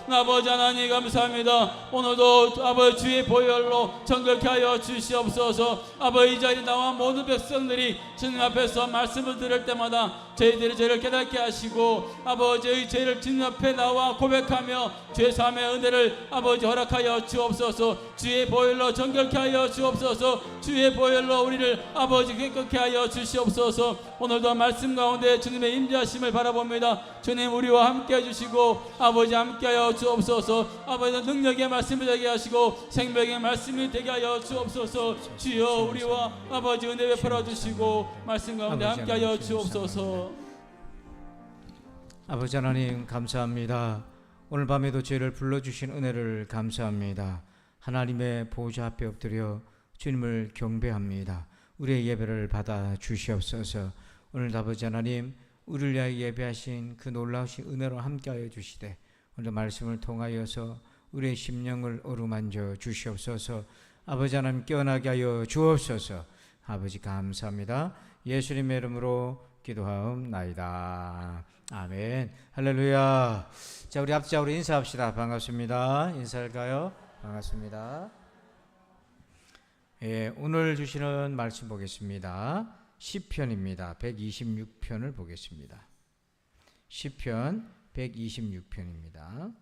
아버지 하나님 감사합니다. 오늘도 아버지 주의 보혈로 정결케 하여 주시옵소서. 아버지 이 자리에 나와 모든 백성들이 주님 앞에서 말씀을 들을 때마다 저희들이 죄를 깨닫게 하시고 아버지의 죄를 주님 앞에 나와 고백하며 죄사함의 은혜를 아버지 허락하여 주옵소서. 주의 보혈로 정결케 하여 주옵소서. 주의 보혈로 우리를 아버지 깨끗게 하여 주시옵소서. 오늘도 말씀 가운데 주님의 임재하심을 바라봅니다. 주님 우리와 함께 해주시고 아버지 함께하여 주옵소서. 아버지 능력의 말씀이 되게 하시고 생명의 말씀이 되게 하여 주옵소서. 주여 우리와 아버지 은혜 베풀어 주시고 말씀 가운데 함께하여 주옵소서. 아버지 하나님 감사합니다. 오늘 밤에도 저희를 불러주신 은혜를 감사합니다. 하나님의 보좌 앞에 엎드려 주님을 경배합니다. 우리의 예배를 받아 주시옵소서. 오늘 아버지 하나님 우리를 위하여 예배하신 그 놀라우신 은혜로 함께하여 주시되 오늘 말씀을 통하여서 우리의 심령을 어루만져 주시옵소서. 아버지 하나님 깨어나게 하여 주옵소서. 아버지 감사합니다. 예수님의 이름으로 기도하옵나이다. 아멘. 할렐루야. 자, 우리 앞자로 인사합시다. 반갑습니다. 인사할까요? 반갑습니다. 예, 오늘 주시는 말씀 보겠습니다. 시편입니다. 126편을 보겠습니다. 시편 126편입니다.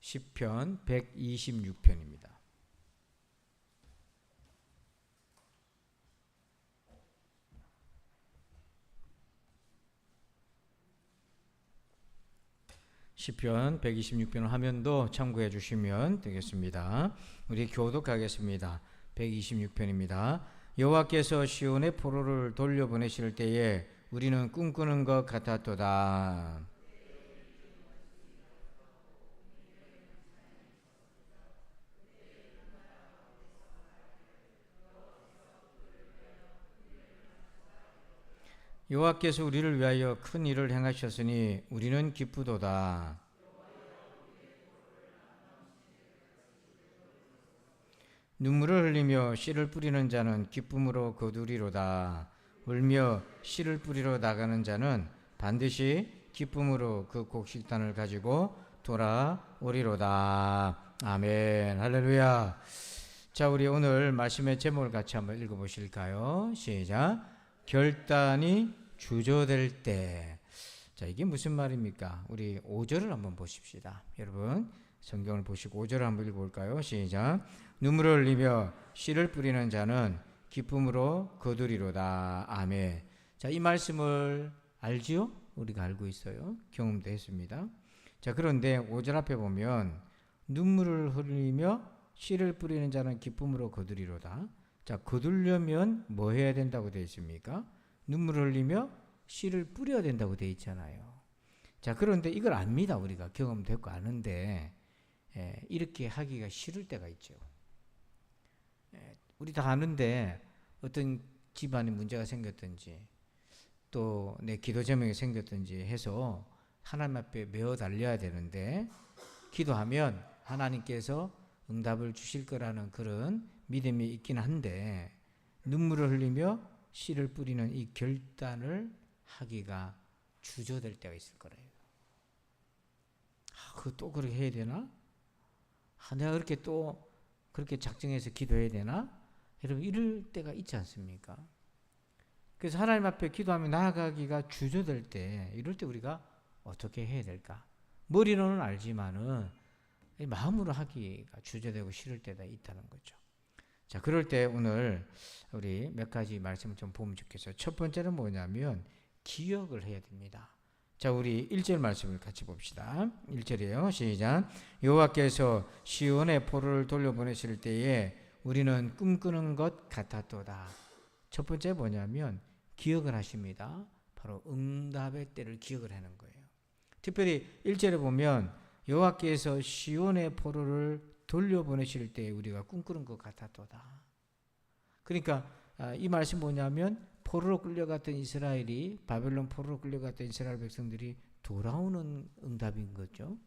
시편 126편입니다. 시편 126편 화면도 참고해 주시면 되겠습니다. 우리 교독하겠습니다. 126편입니다. 여호와께서 시온의 포로를 돌려보내실 때에 우리는 꿈꾸는 것 같았도다. 여호와께서 우리를 위하여 큰 일을 행하셨으니 우리는 기쁘도다. 눈물을 흘리며 씨를 뿌리는 자는 기쁨으로 거두리로다. 울며 씨를 뿌리러 나가는 자는 반드시 기쁨으로 그 곡식단을 가지고 돌아오리로다. 아멘. 할렐루야. 자, 우리 오늘 말씀의 제목을 같이 한번 읽어보실까요? 시작. 결단이 주저될 때. 자, 이게 무슨 말입니까? 우리 5절을 한번 보십시다. 여러분 성경을 보시고 5절을 한번 읽어볼까요? 시작. 눈물을 흘리며 씨를 뿌리는 자는 기쁨으로 거두리로다. 아멘. 자, 이 말씀을 알지요? 우리가 알고 있어요. 경험도 했습니다. 자, 그런데 5절 앞에 보면 눈물을 흘리며 씨를 뿌리는 자는 기쁨으로 거두리로다. 자, 거두려면 뭐 해야 된다고 되어 있습니까? 눈물을 흘리며 씨를 뿌려야 된다고 되어 있잖아요. 자, 그런데 이걸 압니다. 우리가 경험됐고 아는데 이렇게 하기가 싫을 때가 있죠. 우리 다 아는데 어떤 집안에 문제가 생겼든지 또 내 기도 제목이 생겼든지 해서 하나님 앞에 메어 달려야 되는데 기도하면 하나님께서 응답을 주실 거라는 그런 믿음이 있긴 한데 눈물을 흘리며 씨를 뿌리는 이 결단을 하기가 주저될 때가 있을 거래요. 그거 또 그렇게 해야 되나? 내가 그렇게 또 그렇게 작정해서 기도해야 되나? 여러분 이럴 때가 있지 않습니까? 그래서 하나님 앞에 기도하며 나아가기가 주저될 때 이럴 때 우리가 어떻게 해야 될까? 머리로는 알지만은 마음으로 하기가 주저되고 싫을 때가 있다는 거죠. 자, 그럴 때 오늘 우리 몇 가지 말씀을 좀 보면 좋겠어요. 첫 번째는 뭐냐면 기억을 해야 됩니다. 자, 우리 1절 말씀을 같이 봅시다. 1절이에요. 시작. 여호와께서 시온의 포로를 돌려보내실 때에 우리는 꿈꾸는 것 같았도다. 첫 번째 뭐냐면 기억을 하십니다. 바로 응답의 때를 기억을 하는 거예요. 특별히 1절에 보면 여호와께서 시온의 포로를 돌려보내실 때 우리가 꿈꾸는 것 같았도다. 그러니까 이 말씀 뭐냐면 포로로 끌려갔던 이스라엘이 바벨론 포로로 끌려갔던 이스라엘 백성들이 돌아오는 응답인 거죠.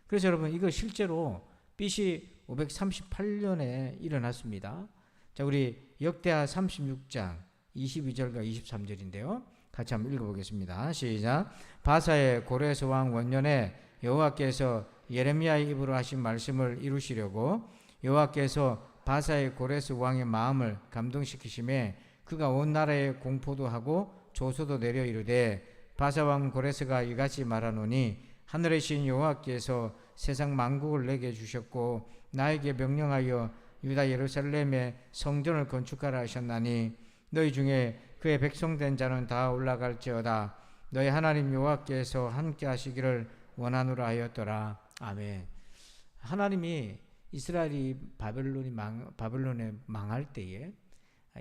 그래서 여러분 이거 실제로 BC 538년에 일어났습니다. 자, 우리 역대하 36장 22절과 23절인데요. 같이 한번 읽어보겠습니다. 시작. 바사의 고레스 왕 원년에 여호와께서 예레미야의 입으로 하신 말씀을 이루시려고 여호와께서 바사의 고레스 왕의 마음을 감동시키심에 그가 온 나라에 공포도 하고 조소도 내려 이르되 바사 왕 고레스가 이같이 말하노니 하늘의 신 여호와께서 세상 만국을 내게 주셨고 나에게 명령하여 유다 예루살렘에 성전을 건축하라 하셨나니 너희 중에 그의 백성된 자는 다 올라갈지어다. 너희 하나님 여호와께서 함께 하시기를 원하노라 하였더라. 아멘. 하나님이 이스라엘이 바벨론에 망할 때에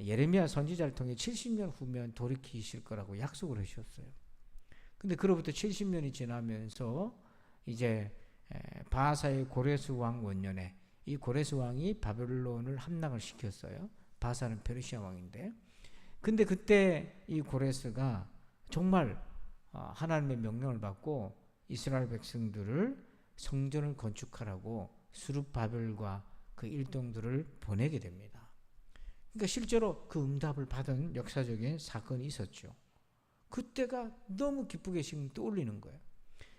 예레미야 선지자를 통해 70년 후면 돌이키실 거라고 약속을 하셨어요. 근데 그로부터 70년이 지나면서 이제 바사의 고레스 왕 원년에 이 고레스 왕이 바벨론을 함락을 시켰어요. 바사는 페르시아 왕인데. 근데 그때 이 고레스가 정말 하나님의 명령을 받고 이스라엘 백성들을 성전을 건축하라고 수룹바벨과 그 일동들을 보내게 됩니다. 그러니까 실제로 그 응답을 받은 역사적인 사건이 있었죠. 그때가 너무 기쁘게 지금 떠올리는 거예요.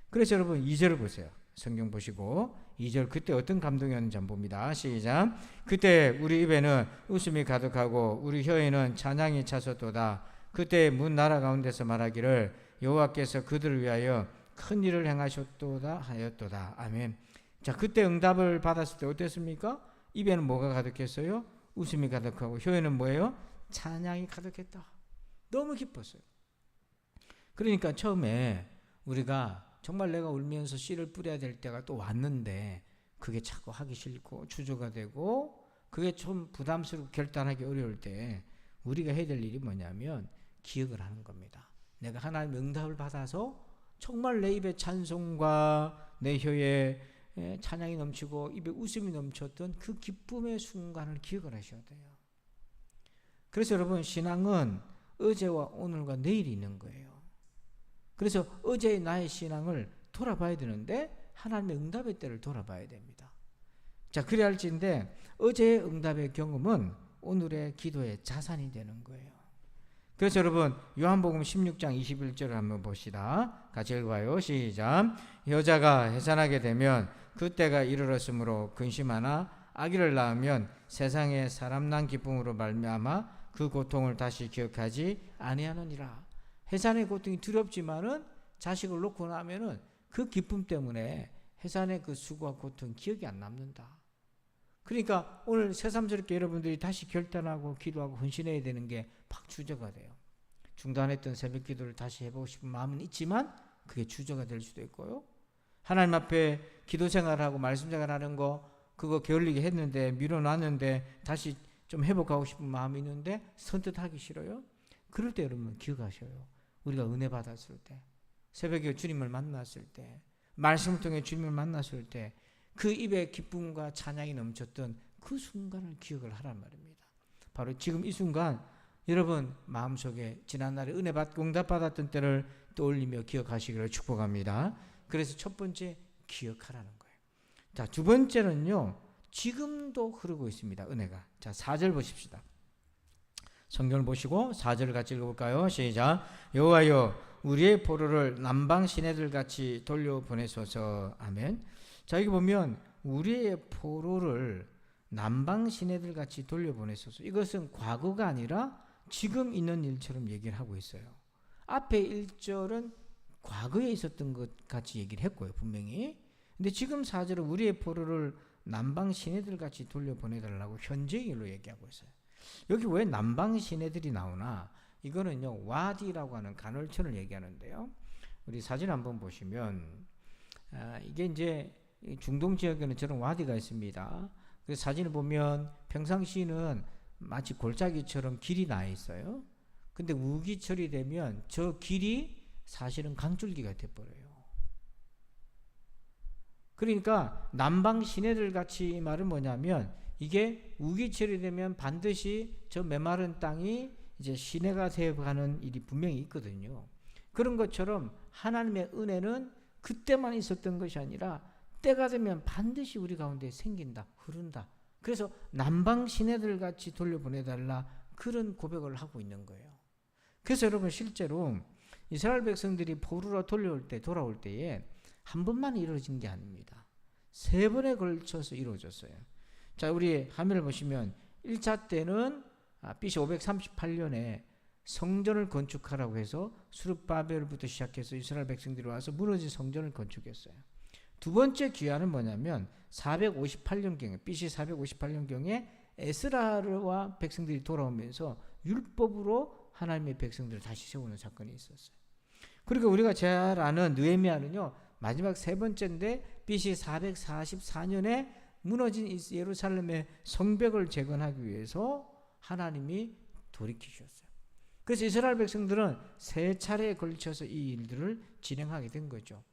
그래서 여러분 2절을 보세요. 성경 보시고 2절 그때 어떤 감동이었는지 한번 봅니다. 시작. 그때 우리 입에는 웃음이 가득하고 우리 혀에는 찬양이 차섰도다. 그때 문 나라 가운데서 말하기를 여호와께서 그들을 위하여 큰 일을 행하셨도다 하였도다. 아멘. 자, 그때 응답을 받았을 때 어땠습니까? 입에는 뭐가 가득했어요? 웃음이 가득하고 혀에는 뭐예요? 찬양이 가득했다. 너무 기뻤어요. 그러니까 처음에 우리가 정말 내가 울면서 씨를 뿌려야 될 때가 또 왔는데 그게 자꾸 하기 싫고 주저가 되고 그게 좀 부담스럽고 결단하기 어려울 때 우리가 해야 될 일이 뭐냐면 기억을 하는 겁니다. 내가 하나님의 응답을 받아서 정말 내 입에 찬송과 내 혀에 찬양이 넘치고 입에 웃음이 넘쳤던 그 기쁨의 순간을 기억을 하셔야 돼요. 그래서 여러분 신앙은 어제와 오늘과 내일이 있는 거예요. 그래서 어제의 나의 신앙을 돌아봐야 되는데 하나님의 응답의 때를 돌아봐야 됩니다. 자, 그래야 할지인데 어제의 응답의 경험은 오늘의 기도의 자산이 되는 거예요. 그래서 여러분 요한복음 16장 21절을 한번 봅시다. 같이 읽어봐요. 시작. 여자가 해산하게 되면 그때가 이르렀으므로 근심하나 아기를 낳으면 세상에 사람 난 기쁨으로 말미암아 그 고통을 다시 기억하지 아니하느니라. 해산의 고통이 두렵지만은 자식을 놓고 나면은 그 기쁨 때문에 해산의 그 수고와 고통 기억이 안 남는다. 그러니까 오늘 새삼스럽게 여러분들이 다시 결단하고 기도하고 헌신해야 되는 게 팍 주저가 돼요. 중단했던 새벽 기도를 다시 해보고 싶은 마음은 있지만 그게 주저가 될 수도 있고요. 하나님 앞에 기도 생활하고 말씀 생활하는 거 그거 게을리게 했는데 미뤄놨는데 다시 좀 회복하고 싶은 마음이 있는데 선뜻하기 싫어요. 그럴 때 여러분 기억하셔요. 우리가 은혜 받았을 때 새벽에 주님을 만났을 때 말씀을 통해 주님을 만났을 때 그 입에 기쁨과 찬양이 넘쳤던 그 순간을 기억을 하란 말입니다. 바로 지금 이 순간 여러분 마음속에 지난날에 은혜 받고 응답 받았던 때를 떠올리며 기억하시기를 축복합니다. 그래서 첫 번째 기억하라는 거예요. 자, 두 번째는요. 지금도 흐르고 있습니다. 은혜가. 자, 4절 보십시다. 성경을 보시고 4절을 같이 읽어볼까요? 시작. 여호와여 우리의 포로를 남방 시내들 같이 돌려보내소서. 아멘. 자, 여기 보면 우리의 포로를 남방 시내들 같이 돌려보내소서. 이것은 과거가 아니라 지금 있는 일처럼 얘기를 하고 있어요. 앞에 1절은 과거에 있었던 것 같이 얘기를 했고요. 분명히. 근데 지금 4절은 우리의 포로를 남방 시내들 같이 돌려보내달라고 현재의 일로 얘기하고 있어요. 여기 왜 남방 시내들이 나오나? 이거는요 와디라고 하는 간헐천을 얘기하는데요. 우리 사진 한번 보시면 이게 이제 중동 지역에는 저런 와디가 있습니다. 그 사진을 보면 평상시는 마치 골짜기처럼 길이 나 있어요. 근데 우기철이 되면 저 길이 사실은 강줄기가 돼버려요. 그러니까 남방 시내들 같이 말은 뭐냐면 이게 우기철이 되면 반드시 저 메마른 땅이 이제 시내가 되어가는 일이 분명히 있거든요. 그런 것처럼 하나님의 은혜는 그때만 있었던 것이 아니라 때가 되면 반드시 우리 가운데 생긴다, 흐른다. 그래서 남방 시내들 같이 돌려보내달라 그런 고백을 하고 있는 거예요. 그래서 여러분 실제로 이스라엘 백성들이 포로로 돌아올 때에 한 번만 이루어진 게 아닙니다. 3번에 걸쳐서 이루어졌어요. 자, 우리 화면을 보시면 1차 때는 BC 538년에 성전을 건축하라고 해서 수르바벨부터 시작해서 이스라엘 백성들이 와서 무너진 성전을 건축했어요. 두 번째 기한은 뭐냐면 458년경에 BC 458년경에 에스라와 백성들이 돌아오면서 율법으로 하나님의 백성들을 다시 세우는 사건이 있었어요. 그리고 우리가 잘 아는 느헤미야는요, 마지막 3번째인데 BC 444년에 무너진 예루살렘의 성벽을 재건하기 위해서 하나님이 돌이키셨어요. 그래서 이스라엘 백성들은 3차례에 걸쳐서 이 일들을 진행하게 된 거죠.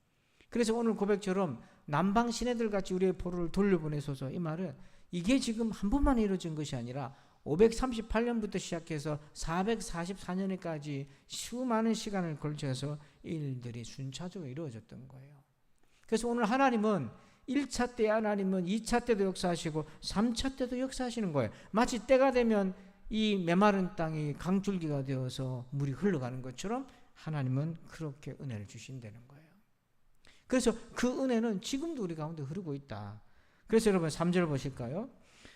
그래서 오늘 고백처럼 남방 시내들 같이 우리의 포로를 돌려보내소서, 이 말은 이게 지금 한 번만 이루어진 것이 아니라 538년부터 시작해서 444년까지 수많은 시간을 걸쳐서 일들이 순차적으로 이루어졌던 거예요. 그래서 오늘 하나님은 1차 때 하나님은 2차 때도 역사하시고 3차 때도 역사하시는 거예요. 마치 때가 되면 이 메마른 땅이 강줄기가 되어서 물이 흘러가는 것처럼 하나님은 그렇게 은혜를 주신다는 거예요. 그래서 그 은혜는 지금도 우리 가운데 흐르고 있다. 그래서 여러분 3절 보실까요?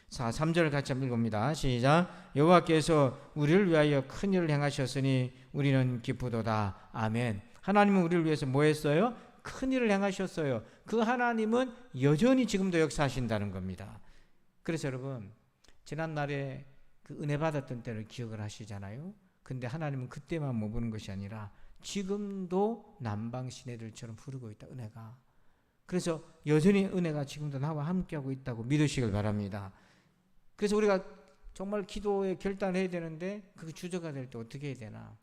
자, 3절 같이 한번 읽어봅니다. 시작. 여호와께서 우리를 위하여 큰 일을 행하셨으니 우리는 기쁘도다. 아멘. 하나님은 우리를 위해서 뭐 했어요? 큰 일을 행하셨어요. 그 하나님은 여전히 지금도 역사하신다는 겁니다. 그래서 여러분, 지난날에 그 은혜 받았던 때를 기억을 하시잖아요. 근데 하나님은 그때만 머무는 것이 아니라 지금도 남방 시내들처럼 흐르고 있다, 은혜가. 그래서 여전히 은혜가 지금도 나와 함께하고 있다고 믿으시길 바랍니다. 그래서 우리가 정말 기도에 결단을 해야 되는데 그 주저가 될 때 어떻게 해야 되나?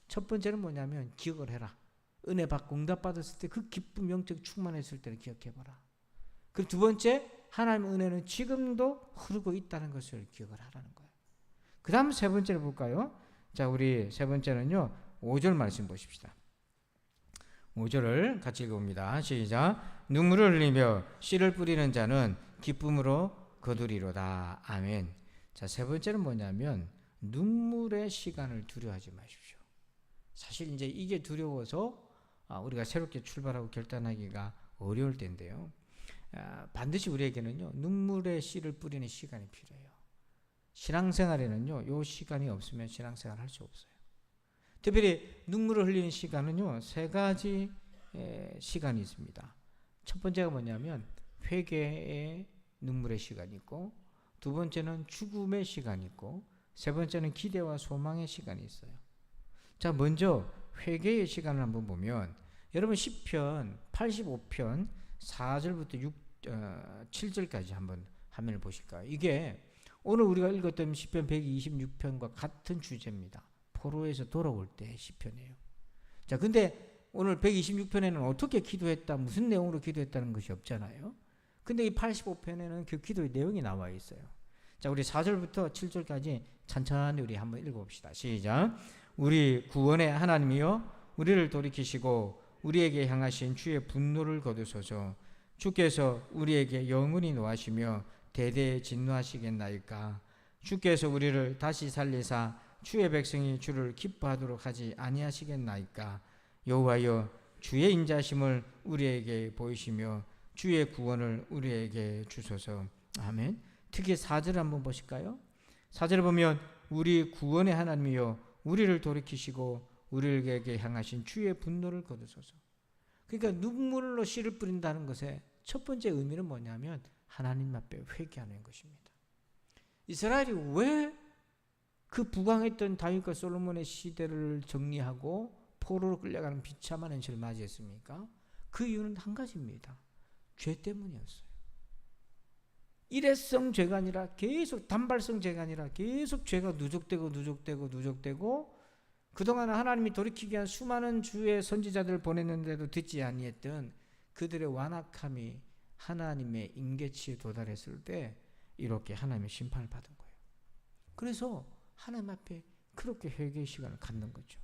첫 번째는 뭐냐면 기억을 해라. 은혜 받고 응답받았을 때 그 기쁨, 영적 충만했을 때를 기억해봐라. 그리고 두 번째, 하나님의 은혜는 지금도 흐르고 있다는 것을 기억을 하라는 거예요. 그 다음 세 번째를 볼까요? 자, 우리 세 번째는요, 5절 말씀 보십시다. 5절을 같이 읽어봅니다. 시작. 눈물을 흘리며 씨를 뿌리는 자는 기쁨으로 거두리로다. 아멘. 자, 세 번째는 뭐냐면 눈물의 시간을 두려워하지 마십시오. 사실 이제 이게 두려워서 우리가 새롭게 출발하고 결단하기가 어려울 때인데요. 반드시 우리에게는요, 눈물의 씨를 뿌리는 시간이 필요해요. 신앙생활에는요, 요 시간이 없으면 신앙생활 할 수 없어요. 특별히 눈물을 흘리는 시간은요, 3가지 시간이 있습니다. 첫 번째가 뭐냐면 회개의 눈물의 시간이 있고, 두 번째는 죽음의 시간이 있고, 세 번째는 기대와 소망의 시간이 있어요. 자, 먼저 회개의 시간을 한번 보면, 여러분 시편 85편 4절부터 7절까지 한번 화면을 보실까요? 이게 오늘 우리가 읽었던 시편 126편과 같은 주제입니다. 포로에서 돌아올 때 시편이에요. 자, 근데 오늘 126편에는 어떻게 기도했다, 무슨 내용으로 기도했다는 것이 없잖아요. 근데 이 85편에는 그 기도의 내용이 나와 있어요. 자, 우리 4절부터 7절까지 천천히 우리 한번 읽어봅시다. 시작. 우리 구원의 하나님이여, 우리를 돌이키시고 우리에게 향하신 주의 분노를 거두소서. 주께서 우리에게 영원히 노하시며 대대에 진노하시겠나이까. 주께서 우리를 다시 살리사 주의 백성이 주를 기뻐하도록 하지 아니하시겠나이까. 여호와여, 주의 인자심을 우리에게 보이시며 주의 구원을 우리에게 주소서. 아멘. 특히 4절 한번 보실까요? 4절을 보면 우리 구원의 하나님이여, 우리를 돌이키시고 우리에게 향하신 주의 분노를 거두소서. 그러니까 눈물로 씨를 뿌린다는 것의 첫 번째 의미는 뭐냐면 하나님 앞에 회개하는 것입니다. 이스라엘이 왜 그 부강했던 다윗과 솔로몬의 시대를 정리하고 포로로 끌려가는 비참한 현실을 맞이했습니까? 그 이유는 한 가지입니다. 죄 때문이었어요. 일회성 죄가 아니라 계속, 단발성 죄가 아니라 계속 죄가 누적되고 그동안 하나님이 돌이키기 위한 수많은 주의 선지자들을 보냈는데도 듣지 아니했던 그들의 완악함이 하나님의 임계치에 도달했을 때 이렇게 하나님의 심판을 받은 거예요. 그래서 하나님 앞에 그렇게 회개의 시간을 갖는 거죠.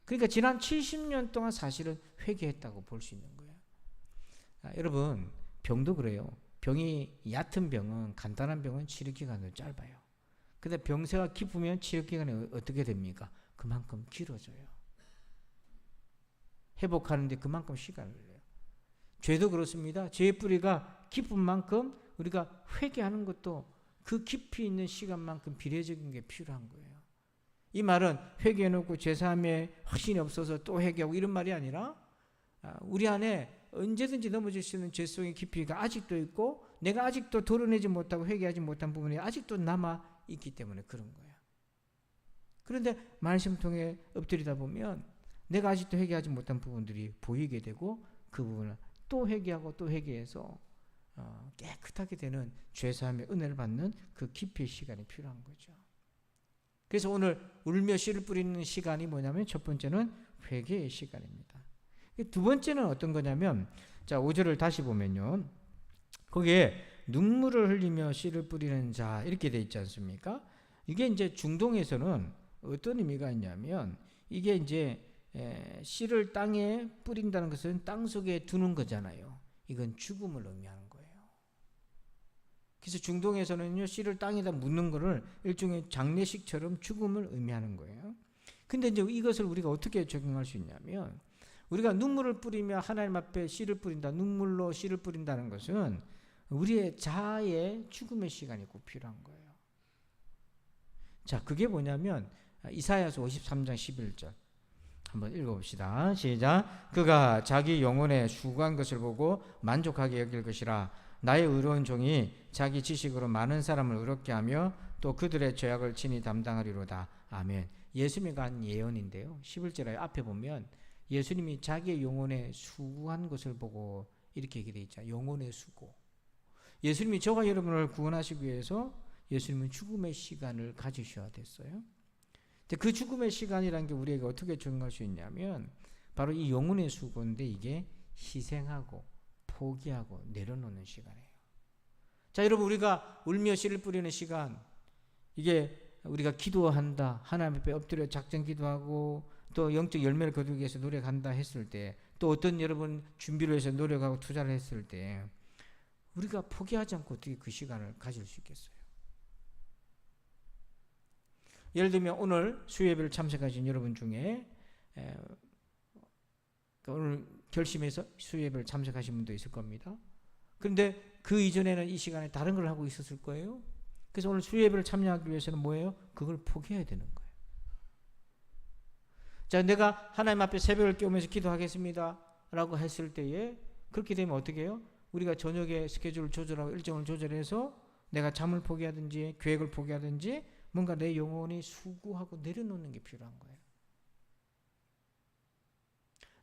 그러니까 지난 70년 동안 사실은 회개했다고 볼 수 있는 거예요. 여러분, 병도 그래요. 병이 얕은 병은, 간단한 병은 치료 기간도 짧아요. 근데 병세가 깊으면 치료기간이 어떻게 됩니까? 그만큼 길어져요. 회복하는데 그만큼 시간을 걸려요. 죄도 그렇습니다. 죄의 뿌리가 깊은 만큼 우리가 회개하는 것도 그 깊이 있는 시간만큼 비례적인 게 필요한 거예요. 이 말은 회개해놓고 죄사함에 확신이 없어서 또 회개하고 이런 말이 아니라 우리 안에 언제든지 넘어질 수 있는 죄성의 깊이가 아직도 있고 내가 아직도 도려내지 못하고 회개하지 못한 부분이 아직도 남아있기 때문에 그런 거예요. 그런데 말씀 통해 엎드리다 보면 내가 아직도 회개하지 못한 부분들이 보이게 되고 그 부분을 또 회개하고 또 회개해서 깨끗하게 되는 죄사함의 은혜를 받는 그 깊이의 시간이 필요한 거죠. 그래서 오늘 울며 씨를 뿌리는 시간이 뭐냐면 첫 번째는 회개의 시간입니다. 두 번째는 어떤 거냐면 자 5절을 다시 보면요. 거기에 눈물을 흘리며 씨를 뿌리는 자 이렇게 돼 있지 않습니까? 이게 이제 중동에서는 어떤 의미가 있냐면 이게 이제 씨를 땅에 뿌린다는 것은 땅 속에 두는 거잖아요. 이건 죽음을 의미하는 거예요. 그래서 중동에서는요 씨를 땅에다 묻는 거를 일종의 장례식처럼 죽음을 의미하는 거예요. 근데 이제 이것을 우리가 어떻게 적용할 수 있냐면 우리가 눈물을 뿌리며 하나님 앞에 씨를 뿌린다, 눈물로 씨를 뿌린다는 것은 우리의 자아의 죽음의 시간이 꼭 필요한 거예요. 자, 그게 뭐냐면 이사야서 53장 11절 한번 읽어봅시다. 시작. 그가 자기 영혼에 수고한 것을 보고 만족하게 여길 것이라. 나의 의로운 종이 자기 지식으로 많은 사람을 의롭게 하며 또 그들의 죄악을 친히 담당하리로다. 아멘. 예수님이 한 예언인데요. 11절 앞에 보면 예수님이 자기의 영혼에 수고한 것을 보고 이렇게 얘기되어 있죠. 영혼의 수고. 예수님이 저와 여러분을 구원하시기 위해서 예수님은 죽음의 시간을 가지셔야 됐어요. 그 죽음의 시간이라는 게 우리에게 어떻게 적용할 수 있냐면 바로 이 영혼의 수고인데 이게 희생하고 포기하고 내려놓는 시간이에요. 자, 여러분 우리가 울며 씨를 뿌리는 시간 이게 우리가 기도한다 하나님 앞에 엎드려 작정 기도하고 또 영적 열매를 거두기 위해서 노력한다 했을 때 또 어떤 여러분 준비를 해서 노력하고 투자를 했을 때 우리가 포기하지 않고 어떻게 그 시간을 가질 수 있겠어요? 예를 들면 오늘 수요예배를 참석하신 여러분 중에 오늘 결심해서 수요예배를 참석하신 분도 있을 겁니다. 그런데 그 이전에는 이 시간에 다른 걸 하고 있었을 거예요. 그래서 오늘 수요예배를 참여하기 위해서는 뭐예요? 그걸 포기해야 되는 거예요. 자, 내가 하나님 앞에 새벽을 깨우면서 기도하겠습니다 라고 했을 때에 그렇게 되면 어떻게 해요? 우리가 저녁에 스케줄을 조절하고 일정을 조절해서 내가 잠을 포기하든지 계획을 포기하든지 뭔가 내 영혼이 수고하고 내려놓는 게 필요한 거예요.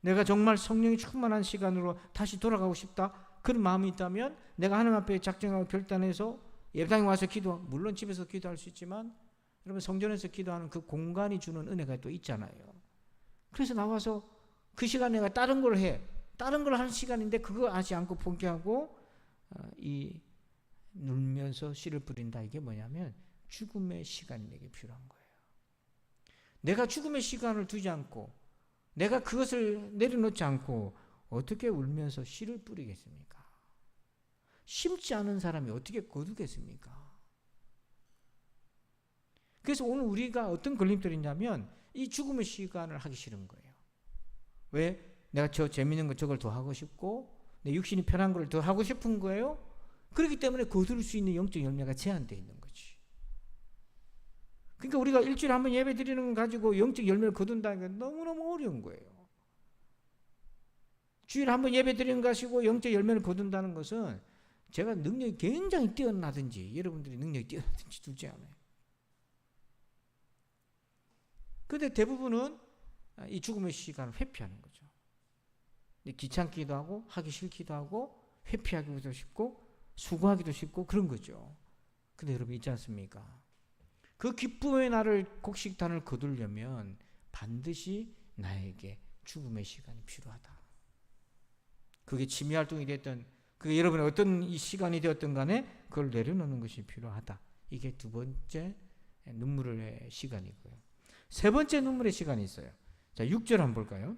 내가 정말 성령이 충만한 시간으로 다시 돌아가고 싶다 그런 마음이 있다면 내가 하나님 앞에 작정하고 결단해서 예배당에 와서 물론 집에서 기도할 수 있지만 여러분 성전에서 기도하는 그 공간이 주는 은혜가 또 있잖아요. 그래서 나와서 그 시간에 내가 다른 걸 해. 다른 걸 하는 시간인데 그거 하지 않고 포기하고 이 눌면서 씨를 뿌린다. 이게 뭐냐면 죽음의 시간이 내게 필요한 거예요. 내가 죽음의 시간을 두지 않고 내가 그것을 내려놓지 않고 어떻게 울면서 씨를 뿌리겠습니까? 심지 않은 사람이 어떻게 거두겠습니까? 그래서 오늘 우리가 어떤 걸림돌이 있냐면 이 죽음의 시간을 하기 싫은 거예요. 왜? 내가 저 재밌는 거 저걸 더 하고 싶고 내 육신이 편한 걸 더 하고 싶은 거예요. 그렇기 때문에 거둘 수 있는 영적 열매가 제한되어 있는 거지. 그러니까 우리가 일주일에 한 번 예배 드리는 걸 가지고 영적 열매를 거둔다는 게 너무너무 어려운 거예요. 주일에 한 번 예배 드리는 거 가지고 영적 열매를 거둔다는 것은 제가 능력이 굉장히 뛰어나든지 여러분들이 능력이 뛰어나든지 둘째 않아요. 그런데 대부분은 이 죽음의 시간을 회피하는 거죠. 귀찮기도 하고 하기 싫기도 하고 회피하기도 쉽고 수고하기도 쉽고 그런 거죠. 근데 여러분 있지 않습니까? 그 기쁨의 날을 곡식단을 거두려면 반드시 나에게 죽음의 시간이 필요하다. 그게 취미활동이 됐든 그게 여러분의 어떤 이 시간이 되었든 간에 그걸 내려놓는 것이 필요하다. 이게 두 번째 눈물의 시간이고요. 세 번째 눈물의 시간이 있어요. 자, 6절 한번 볼까요?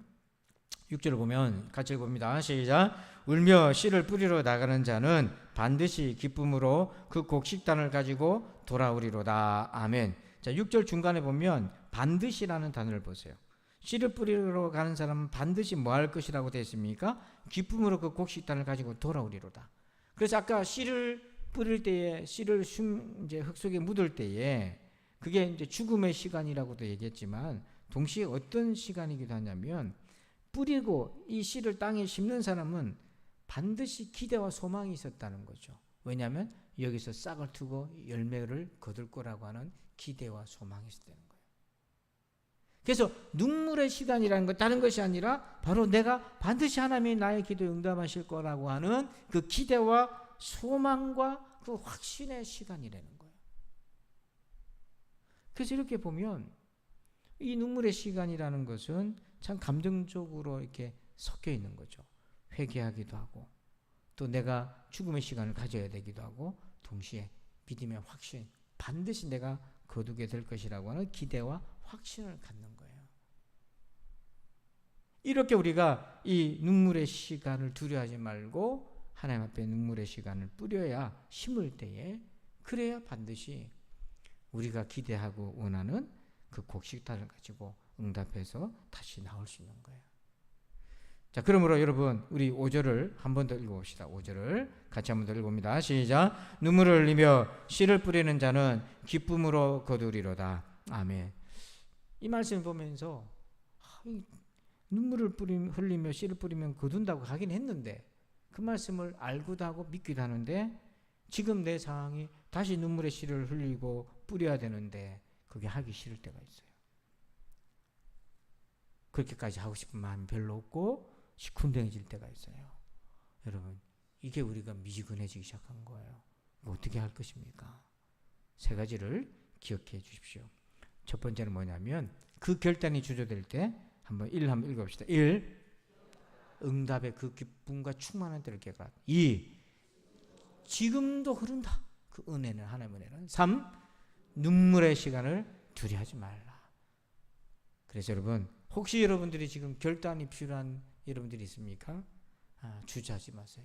6절을 보면 같이 읽어봅니다. 시작. 울며 씨를 뿌리러 나가는 자는 반드시 기쁨으로 그 곡식단을 가지고 돌아오리로다. 아멘. 자, 6절 중간에 보면 반드시라는 단어를 보세요. 씨를 뿌리러 가는 사람은 반드시 뭐 할 것이라고 되어 있습니까? 기쁨으로 그 곡식단을 가지고 돌아오리로다. 그래서 아까 씨를 뿌릴 때에, 씨를 이제 흙 속에 묻을 때에 그게 이제 죽음의 시간이라고도 얘기했지만 동시에 어떤 시간이기도 하냐면, 뿌리고 이 씨를 땅에 심는 사람은 반드시 기대와 소망이 있었다는 거죠. 왜냐하면 여기서 싹을 트고 열매를 거둘 거라고 하는 기대와 소망이 있었다는 거예요. 그래서 눈물의 시간이라는 건 다른 것이 아니라 바로 내가 반드시 하나님이 나의 기도에 응답하실 거라고 하는 그 기대와 소망과 그 확신의 시간이라는 거예요. 그래서 이렇게 보면 이 눈물의 시간이라는 것은 참 감정적으로 이렇게 섞여 있는 거죠. 회개하기도 하고 또 내가 죽음의 시간을 가져야 되기도 하고 동시에 믿음의 확신, 반드시 내가 거두게 될 것이라고 하는 기대와 확신을 갖는 거예요. 이렇게 우리가 이 눈물의 시간을 두려워하지 말고 하나님 앞에 눈물의 시간을 뿌려야, 심을 때에, 그래야 반드시 우리가 기대하고 원하는 그 곡식단을 가지고 응답해서 다시 나올 수 있는 거예요. 자, 그러므로 여러분 우리 5절을 한 번 더 읽어봅시다. 5절을 같이 한 번 더 읽어봅니다. 시작. 눈물을 흘리며 씨를 뿌리는 자는 기쁨으로 거두리로다. 아멘. 이 말씀을 보면서 눈물을 흘리며 씨를 뿌리면 거둔다고 하긴 했는데, 그 말씀을 알고도 하고 믿기도 하는데, 지금 내 상황이 다시 눈물의 씨를 흘리고 뿌려야 되는데 그게 하기 싫을 때가 있어요. 그렇게까지 하고 싶은 마음이 별로 없고 시큰둥해질 때가 있어요. 여러분, 이게 우리가 미지근해지기 시작한 거예요. 어떻게 할 것입니까? 세 가지를 기억해 주십시오. 첫 번째는 뭐냐면, 그 결단이 주저될 때 한번 읽어봅시다. 1. 응답의 그 기쁨과 충만한 때를 깨달아. 2. 지금도 흐른다. 그 은혜는, 하나님의 은혜는. 3. 눈물의 시간을 두려워하지 말라. 그래서 여러분, 혹시 여러분들이 지금 결단이 필요한 여러분들이 있습니까? 주저하지 마세요.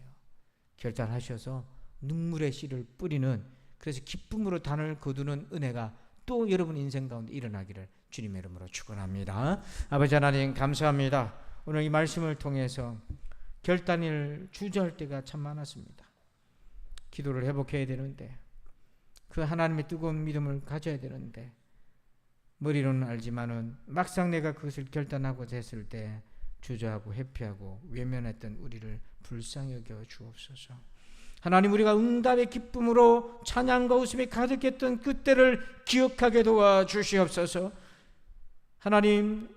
결단하셔서 눈물의 씨를 뿌리는, 그래서 기쁨으로 단을 거두는 은혜가 또 여러분 인생 가운데 일어나기를 주님의 이름으로 축원합니다. 아버지 하나님, 감사합니다. 오늘 이 말씀을 통해서 결단을 주저할 때가 참 많았습니다. 기도를 회복해야 되는데, 그 하나님의 뜨거운 믿음을 가져야 되는데, 머리로는 알지만은 막상 내가 그것을 결단하고자 했을 때 주저하고 회피하고 외면했던 우리를 불쌍히 여겨 주옵소서. 하나님, 우리가 응답의 기쁨으로 찬양과 웃음이 가득했던 그때를 기억하게 도와주시옵소서. 하나님,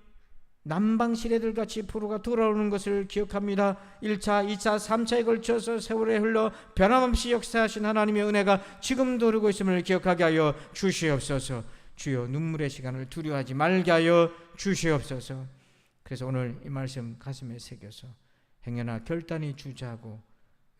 남방시래들같이 포로가 돌아오는 것을 기억합니다. 1차, 2차, 3차에 걸쳐서 세월에 흘러 변함없이 역사하신 하나님의 은혜가 지금도 흐르고 있음을 기억하게 하여 주시옵소서. 주여, 눈물의 시간을 두려워하지 말게 하여 주시옵소서. 그래서 오늘 이 말씀 가슴에 새겨서 행여나 결단이 주저하고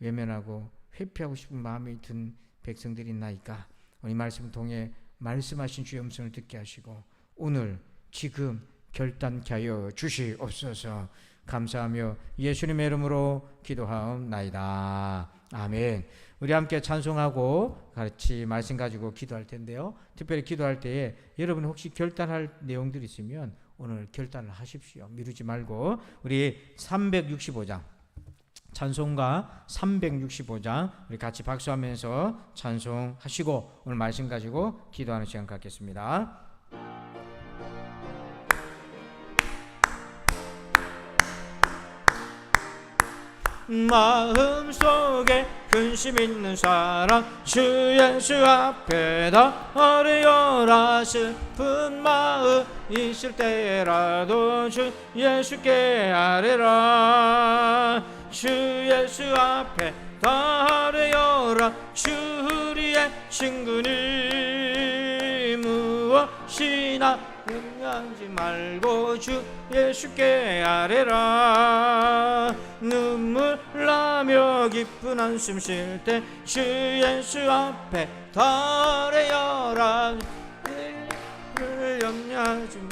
외면하고 회피하고 싶은 마음이 든 백성들이 있나이까, 오늘 이 말씀을 통해 말씀하신 주의 음성을 듣게 하시고 오늘 지금 결단케 하여 주시옵소서. 감사하며 예수님의 이름으로 기도하옵나이다. 아멘. 우리 함께 찬송하고 같이 말씀 가지고 기도할 텐데요, 특별히 기도할 때에 여러분 혹시 결단할 내용들이 있으면 오늘 결단을 하십시오. 미루지 말고. 우리 365장 찬송가 365장 우리 같이 박수하면서 찬송하시고 오늘 말씀 가지고 기도하는 시간 갖겠습니다. 마음속에 근심 있는 사람 주 예수 앞에 다 어려라. 슬픈 마음 있을 때라도 주 예수께 아뢰라. 주 예수 앞에 다 어려라. 주 우리의 친구니 무엇이나 염려하지 말고 주 예수께 아뢰라. 눈물 나며 기쁜 한숨 쉴 때 주 예수 앞에 달래어라. 염려하지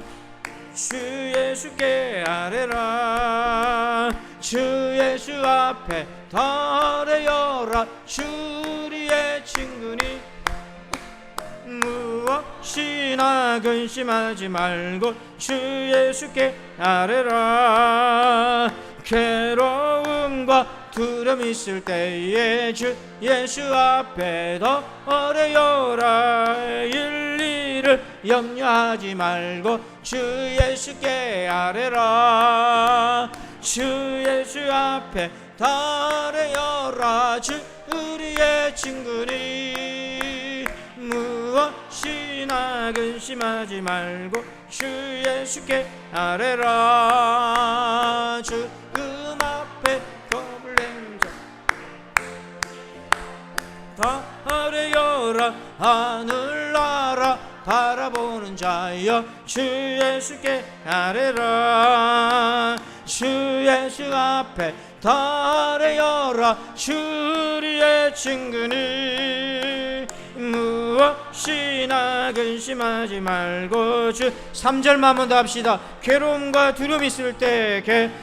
주 예수께 아뢰라. 주 예수 앞에 달려라 주리의 친구니 무엇이나 근심하지 말고 주 예수께 아뢰라. 괴로움과 두려움 있을 때에 주 예수 앞에 덜어려라. 일일을 염려하지 말고 주 예수께 아뢰라. 주 예수 앞에 달려라 주 우리의 친구니 무엇이나 근심하지 말고 주 예수께 아뢰라. 죽음 앞에 겁을 낸 자 달려라. 하늘나라 바라보는 자여 주 예수께 아뢰라. 주 예수 앞에 달려라 주리의 친구니 무엇이나 근심하지 말고 주 3절만 한번 더 합시다. 괴로움과 두려움 있을 때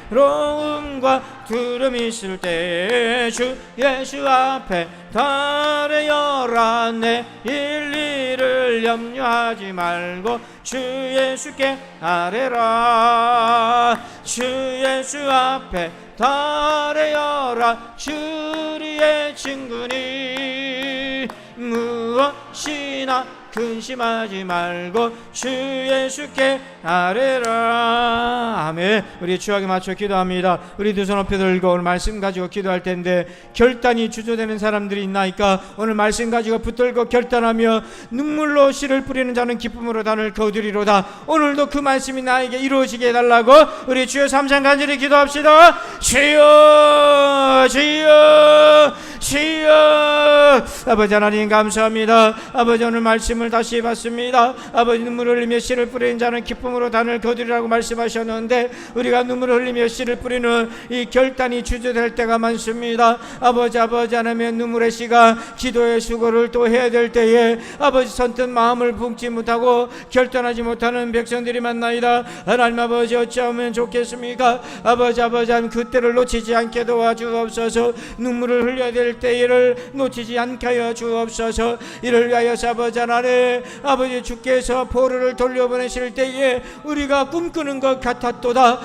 괴로움과 두려움 있을 때 주 예수 앞에 달려라. 내 일일을 염려하지 말고 주 예수께 아뢰라. 주 예수 앞에 달려라 주리의 친구니 무엇이나 근심하지 말고 주 예수께 아뢰라. 아멘. 우리 주하게 맞춰 기도합니다. 우리 두 손 높이 들고 오늘 말씀 가지고 기도할 텐데 결단이 주저되는 사람들이 있나이까? 오늘 말씀 가지고 붙들고 결단하며 눈물로 씨를 뿌리는 자는 기쁨으로 단을 거두리로다. 오늘도 그 말씀이 나에게 이루어지게 해달라고 우리 주여 3장 간절히 기도합시다. 주여 주여 주여. 아버지 하나님 감사합니다. 아버지 오늘 말씀을 다시 봤습니다. 아버지 눈물을 흘리며 씨를 뿌리는 자는 기쁨으로 단을 거두리라고 말씀하셨는데 우리가 눈물을 흘리며 씨를 뿌리는 이 결단이 주저될 때가 많습니다. 아버지 하나님 눈물의 씨가 기도의 수고를 또 해야 될 때에 아버지 선뜻 마음을 품지 못하고 결단하지 못하는 백성들이 많나이다. 하나님 아버지 어찌하면 좋겠습니까? 아버지 그때를 놓치지 않게 도와주옵소서. 눈물을 흘려야 될 때를 놓치지 않게 하여 주옵소서. 이를 위하여 아버지 하나님 아버지 주께서 포로를 돌려보내실 때에 우리가 꿈꾸는 것 같았도다.